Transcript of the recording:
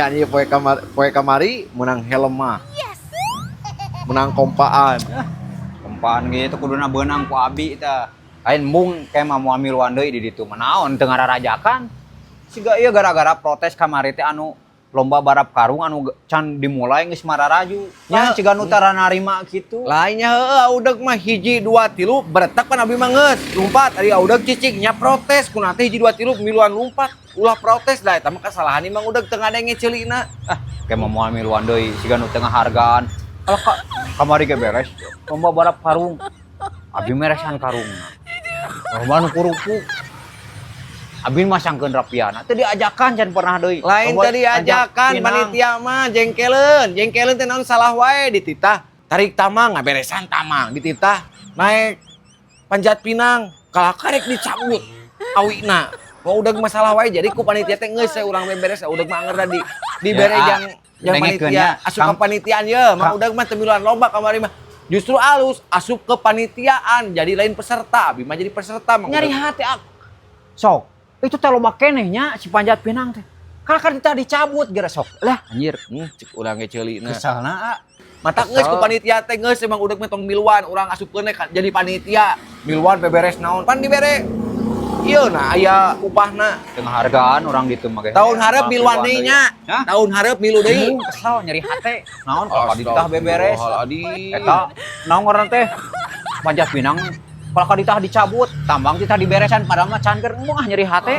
Nyanyi poe kamari menang helm mah. Menang kompaan. Kompaan gitu kuduna beunang ku abi tah. Lain mung kayak mau ambil deui di ditu manaon teu ngararajakan. Siga ieu gara-gara protes kamari teh anu lomba balap karung anu can dimulai geus mararaju. Nya ciga nu tara narima kitu. Lainnya udah mah hiji 2 3 beretak pan abi mah geus lumpat ari udah cicing nya protes kuna teh hiji 2 3 miluan lumpat ulah protes da eta mah kasalahan imang udah teu ngadenge ceulina. Kayak mau ambil deui siga nu teu ngahargaan. Kalau kamari ge beres lomba balap karung. Abi meresan karungna. Lomba nu kurupuk. Abi masangkeun rapiana teu diajakan can pernah deui. Lain tadi ajakan panitia mah jengkeleun teh naon salah wae dititah tarik tamang ngaberesan tamang dititah naik panjat pinang kalah karek dicabut awina mau udah masalah wae jadi ku panitia teh geus urang beberes udah mah angger di bere yang panitia asup ke panitiaan ye mah udah mah teu miluan loba kamari mah justru alus asup ke panitiaan jadi lain peserta abi mah jadi peserta mah nyari hati sok itu teh loba kenehnya si panjat pinang teh kan kita dicabut gara sok lah anjir cek urang ge ceulina kesalna mata geus ku panitia teh geus emang udah metong miluan urang asupkeun jadi panitia miluan beberes naon pan dibere ieu na aya upahna teu hargaan urang ditu mah tahun hareup miluan deui nya tahun hareup milu deui kesal nyari hate naon kalau ditah beberes eta naon ngaran teh panjat pinang kalau ditah dicabut tambang ditah diberesan padahal mah can keur nyeri hate